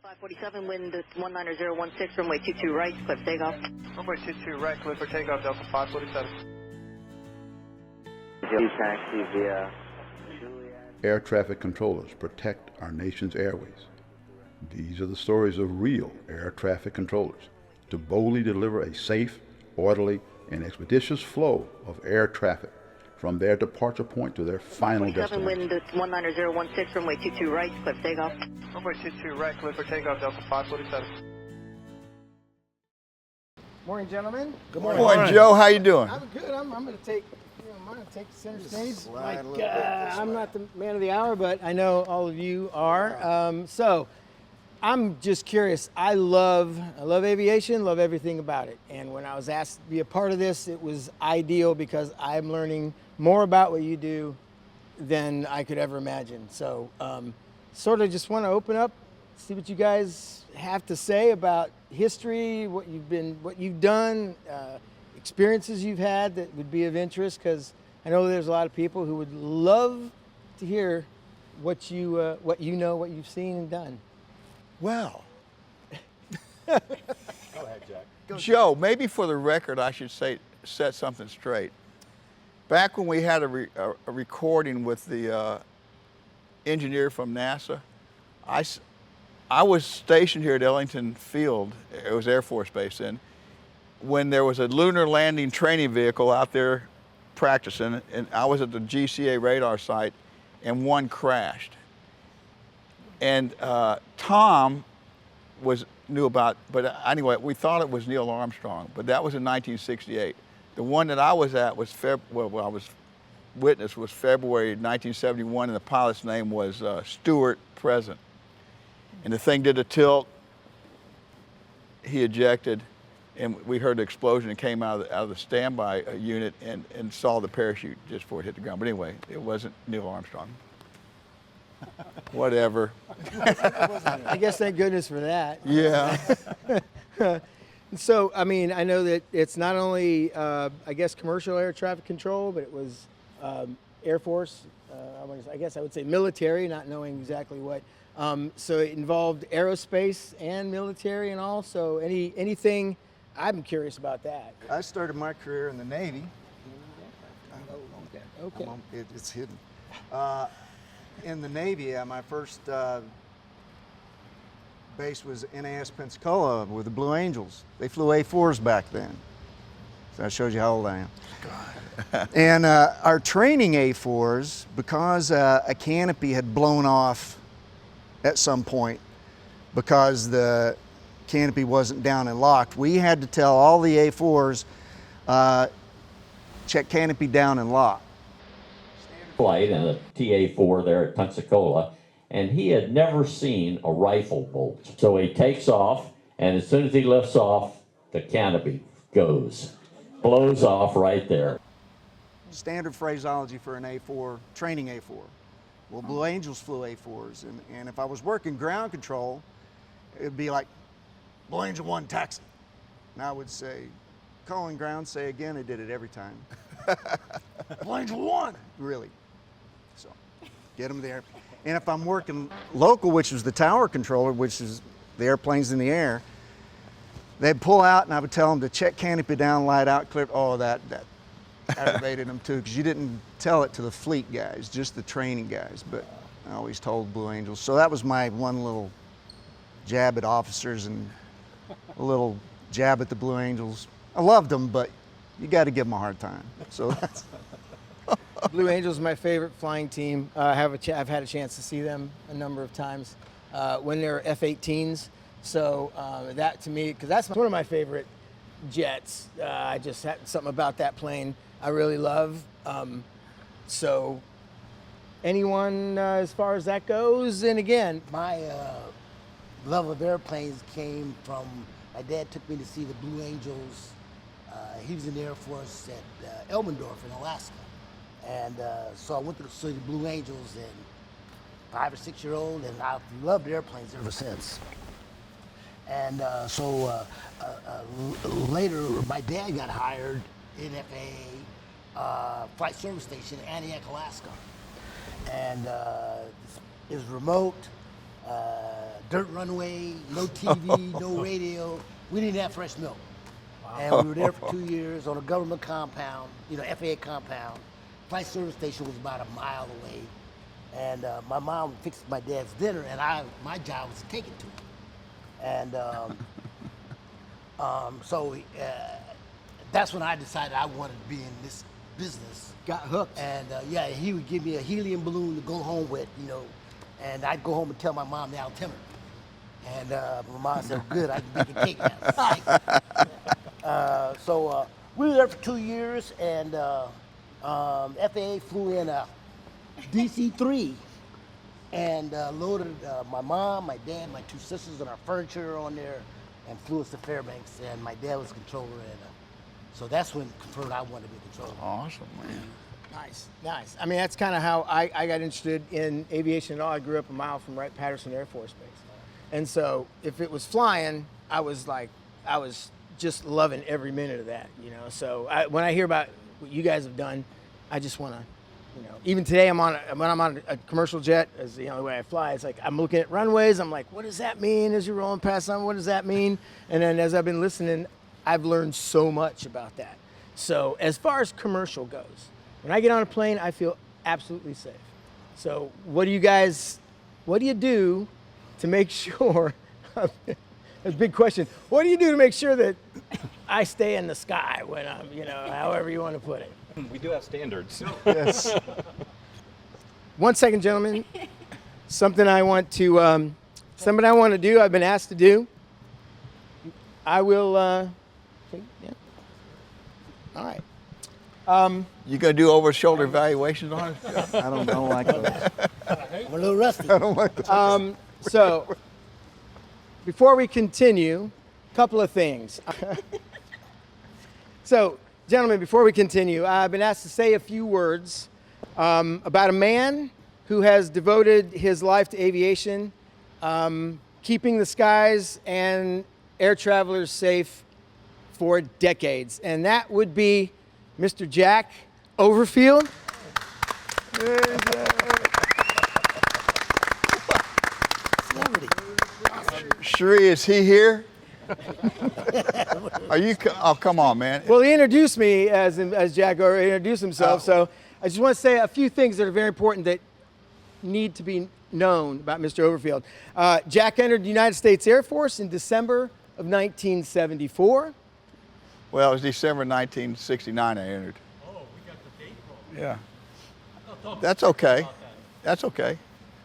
Delta 547, wind 19016, runway 22 right, clear for takeoff. Runway 22 right, clear for takeoff, Delta 547. Taxi via Air traffic controllers protect our nation's airways. These are the stories of real air traffic controllers to boldly deliver a safe, orderly, and expeditious flow of air traffic from their departure point to their final destination. Wind 19016, runway 22 right, clear for takeoff. Runway 22 right, clear for takeoff, Delta 547. Morning, gentlemen. Good morning, Joe. How you doing? I'm good. I'm going to take, I'm going to take the center stage. I'm not the man of the hour, but I know all of you are. So I'm just curious. I love aviation, love everything about it. And when I was asked to be a part of this, it was ideal because I'm learning more about what you do than I could ever imagine. So sort of just want to open up, see what you guys have to say about history, what you've done, experiences you've had that would be of interest, because I know there's a lot of people who would love to hear what you know, what you've seen and done. Well, Go ahead, Jack. Joe, maybe for the record, I should set something straight. Back when we had a recording with the engineer from NASA, I was stationed here at Ellington Field, it was Air Force Base then, when there was a lunar landing training vehicle out there practicing, and I was at the GCA radar site, and one crashed. And Tom knew about, but anyway, we thought it was Neil Armstrong, but that was in 1968. The one that I was at was witness was February 1971, and the pilot's name was Stuart Present. And the thing did a tilt, he ejected, and we heard the explosion and came out of the standby unit and saw the parachute just before it hit the ground. But anyway, it wasn't Neil Armstrong. Whatever. I guess thank goodness for that. Yeah. So, I mean, I know that it's not only, I guess, commercial air traffic control, but it was Air Force, I guess I would say military, not knowing exactly what. So it involved aerospace and military and all. So anything, I'm curious about that. I started my career in the Navy. Okay. It's hidden. In the Navy, my first base was NAS Pensacola with the Blue Angels. They flew A4s back then. So that shows you how old I am. God. And our training A4s, because a canopy had blown off at some point because the canopy wasn't down and locked, we had to tell all the A4s, check canopy down and lock. Flight in a TA-4 there at Pensacola, and he had never seen a rifle bolt. So he takes off, and as soon as he lifts off, the canopy blows off right there. Standard phraseology for an A4, training A4. Well, Blue Angels flew A4s, and if I was working ground control, it'd be like, Blue Angel 1 taxi. And I would say, calling ground, say again, I did it every time. Blue Angel 1! Really. So, get them there. And if I'm working local, which is the tower controller, which is the airplanes in the air, they'd pull out and I would tell them to check canopy down, light out, clear. Oh, that aggravated them too, because you didn't tell it to the fleet guys, just the training guys. But I always told Blue Angels. So that was my one little jab at officers and a little jab at the Blue Angels. I loved them, but you got to give them a hard time. So that's. Blue Angels is my favorite flying team. I've had a chance to see them a number of times when they're F-18s. So that to me, because that's one of my favorite jets. I just had something about that plane I really love. So anyone as far as that goes? And again, my love of airplanes came from, my dad took me to see the Blue Angels. He was in the Air Force at Elmendorf in Alaska. And so I went to see the Blue Angels and 5 or 6 year old, and I've loved airplanes ever since. And later, my dad got hired in FAA Flight Service Station in Antioch, Alaska. And it was remote, dirt runway, no TV, no radio. We didn't have fresh milk. And we were there for 2 years on a government compound, you know, FAA compound. Flight service station was about a mile away. And my mom fixed my dad's dinner, and my job was to take it to him. And so that's when I decided I wanted to be in this business. Got hooked. And yeah, he would give me a helium balloon to go home with, you know, and I'd go home and tell my mom the altimeter. And my mom said, good, I can bake a cake now. So we were there for 2 years, and FAA flew in a DC-3 and loaded my mom, my dad, my 2 sisters, and our furniture on there, and flew us to Fairbanks. And my dad was controller, and so that's when confirmed I wanted to be controller. Awesome, man. Nice, nice. I mean, that's kind of how I got interested in aviation and all. I grew up a mile from Wright-Patterson Air Force Base. And so if it was flying, I was just loving every minute of that, you know. So when I hear about what you guys have done, I just want to, you know, even today when I'm on a commercial jet, as the only way I fly, it's like I'm looking at runways, I'm like, what does that mean as you're rolling past something? What does that mean? And then as I've been listening, I've learned so much about that. So as far as commercial goes, when I get on a plane, I feel absolutely safe. So what do you do to make sure, that's a big question, what do you do to make sure that I stay in the sky when I'm, you know, however you want to put it? We do have standards. Yes. 1 second, gentlemen. Something I want to do, I've been asked to do. I will, okay, yeah. All right. You gonna do over-shoulder evaluations on it? I don't like those. I'm a little rusty. I don't like those. So, before we continue, a couple of things. So, gentlemen, before we continue, I've been asked to say a few words about a man who has devoted his life to aviation, keeping the skies and air travelers safe for decades, and that would be Mr. Jack Overfield. Celebrity. Sheree, is he here? Are you? Oh, come on, man. Well, he introduced me as Jack, or introduced himself, so I just want to say a few things that are very important that need to be known about Mr. Overfield. Jack entered the United States Air Force in December of 1974. Well, it was December 1969 I entered. Oh, we got the date wrong. Yeah. That's okay. That's okay.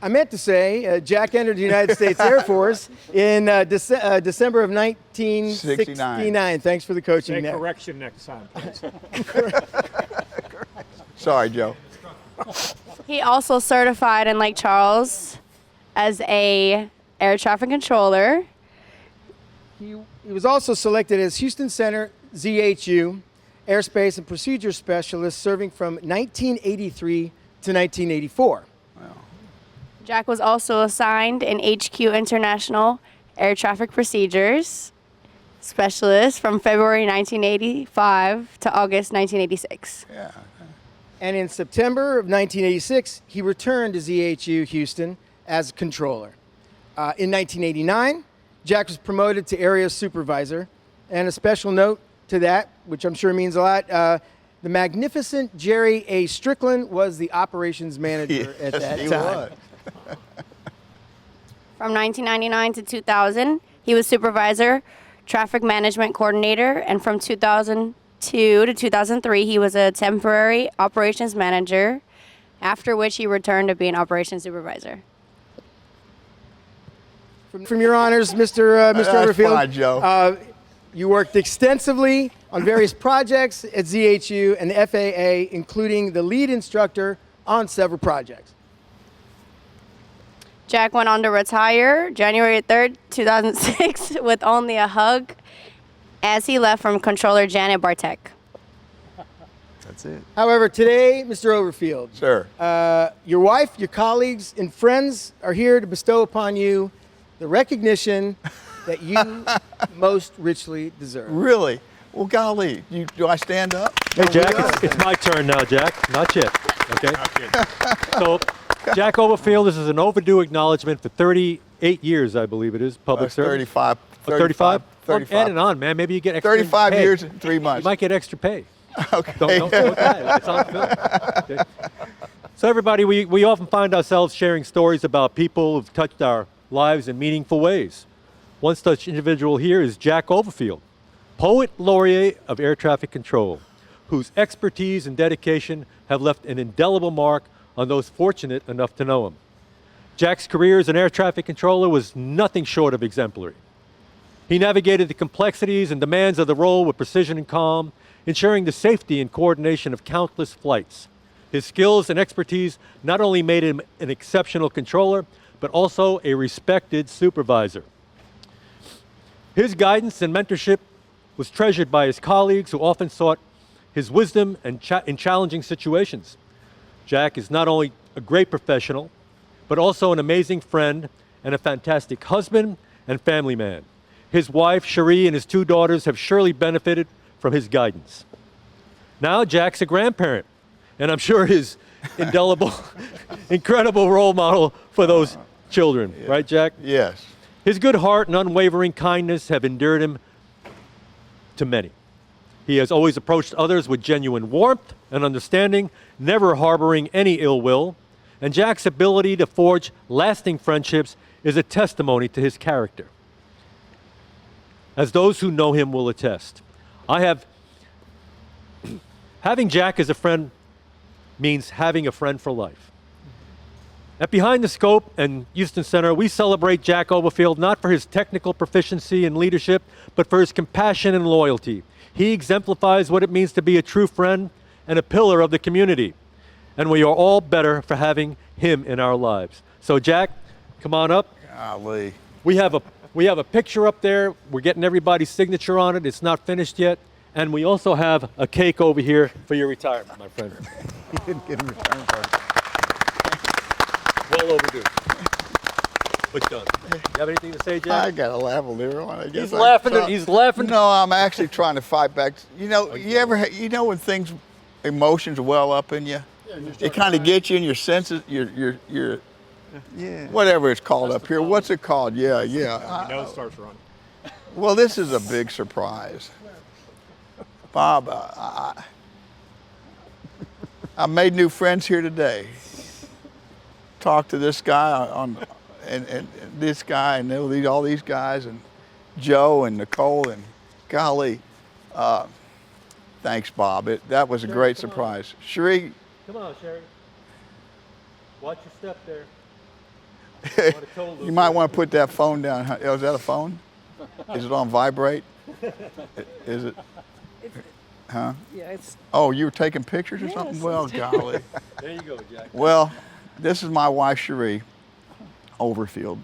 I meant to say Jack entered the United States Air Force in December of 1969. Thanks for the coaching. Say there. correction next time, please. Sorry, Joe. He also certified in Lake Charles as a air traffic controller. He was also selected as Houston Center ZHU Airspace and Procedure Specialist, serving from 1983 to 1984. Jack was also assigned an HQ International Air Traffic Procedures Specialist from February 1985 to August 1986. Yeah. And in September of 1986, he returned to ZHU Houston as controller. In 1989, Jack was promoted to area supervisor. And a special note to that, which I'm sure means a lot, the magnificent Jerry A. Strickland was the operations manager at that he time. was. From 1999 to 2000, he was supervisor, traffic management coordinator, and from 2002 to 2003, he was a temporary operations manager, after which he returned to being operations supervisor. From your honors, Mr. That's Overfield, fine, Joe. you worked extensively on various projects at ZHU and the FAA, including the lead instructor on several projects. Jack went on to retire January 3rd, 2006, with only a hug as he left from controller Janet Bartek. That's it. However, today, Mr. Overfield, Sir. your wife, your colleagues, and friends are here to bestow upon you the recognition that you most richly deserve. Really? Well, golly. Do I stand up? Hey, Jack, it's my turn now, Jack. Not yet. Okay? So, Jack Overfield, this is an overdue acknowledgement for 30 8 years, I believe it is, public service. 35. 35? 35. Well, add it on, man. Maybe you get extra 35 pay. years and 3 months. You might get extra pay. Okay. Don't quote that. It's on film. Okay. So everybody, we often find ourselves sharing stories about people who've touched our lives in meaningful ways. One such individual here is Jack Overfield, Poet Laureate of Air Traffic Control, whose expertise and dedication have left an indelible mark on those fortunate enough to know him. Jack's career as an air traffic controller was nothing short of exemplary. He navigated the complexities and demands of the role with precision and calm, ensuring the safety and coordination of countless flights. His skills and expertise not only made him an exceptional controller, but also a respected supervisor. His guidance and mentorship was treasured by his colleagues who often sought his wisdom in challenging situations. Jack is not only a great professional, but also an amazing friend and a fantastic husband and family man. His wife, Cherie, and his 2 daughters have surely benefited from his guidance. Now Jack's a grandparent, and I'm sure his indelible, incredible role model for those children. Yeah. Right, Jack? Yes. His good heart and unwavering kindness have endeared him to many. He has always approached others with genuine warmth and understanding, never harboring any ill will. And Jack's ability to forge lasting friendships is a testimony to his character, as those who know him will attest. Having Jack as a friend means having a friend for life. At Behind the Scope and Houston Center, we celebrate Jack Overfield not for his technical proficiency and leadership, but for his compassion and loyalty. He exemplifies what it means to be a true friend and a pillar of the community. And we are all better for having him in our lives. So Jack, come on up. Golly. We have a picture up there. We're getting everybody's signature on it. It's not finished yet. And we also have a cake over here for your retirement, my friend. You didn't get a return party. Well overdue. But done. You have anything to say, Jack? I got a lavalier on. I guess He's laughing. He's laughing. No, I'm actually trying to fight back. You know, when things, emotions well up in you? It kind of gets you in your senses, your whatever it's called up here. What's it called? Yeah. Your nose starts running. Well, this is a big surprise. Bob, I made new friends here today. Talked to this guy and this guy and all these guys and Joe and Nicole and golly, thanks, Bob. That was a great surprise. Cherie. Come on, Sherry. Watch your step there. You might want to put that phone down. Oh, is that a phone? Is it on vibrate? Is it? Huh? Yeah, it's. Oh, you were taking pictures or something? Well, golly. There you go, Jack. Well, this is my wife, Cherie Overfield.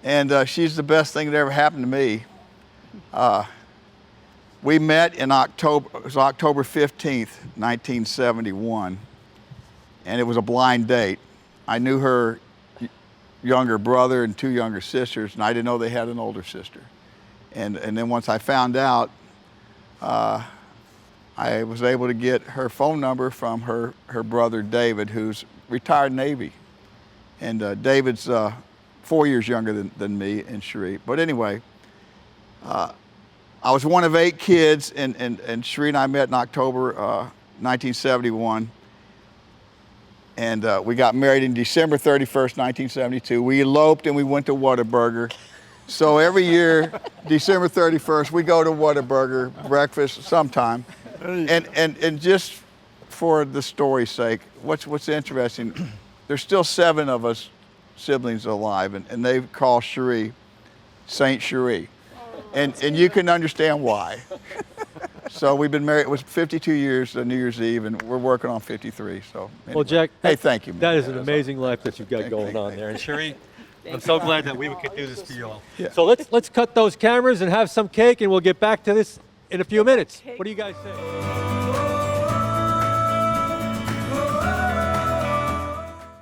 And she's the best thing that ever happened to me. We met in October, it was October 15th, 1971. And it was a blind date. I knew her younger brother and 2 younger sisters, and I didn't know they had an older sister. And then once I found out, I was able to get her phone number from her brother David, who's retired Navy. And David's 4 years younger than me and Cherie. But anyway, I was one of 8 kids, and Cherie and I met in October 1971. And we got married in December 31st, 1972. We eloped and we went to Whataburger. So every year, December 31st, we go to Whataburger, breakfast sometime. And just for the story's sake, what's interesting, there's still 7 of us siblings alive, and they call Cherie Saint Cherie. And you can understand why. So we've been married, it was 52 years on New Year's Eve, and we're working on 53, so. Anyway. Well, Jack, hey, thank you, man. That is an amazing life that you've got going on there. And Cherie, I'm so glad that we could do this for you all. Yeah. So let's cut those cameras and have some cake, and we'll get back to this in a few minutes. What do you guys say?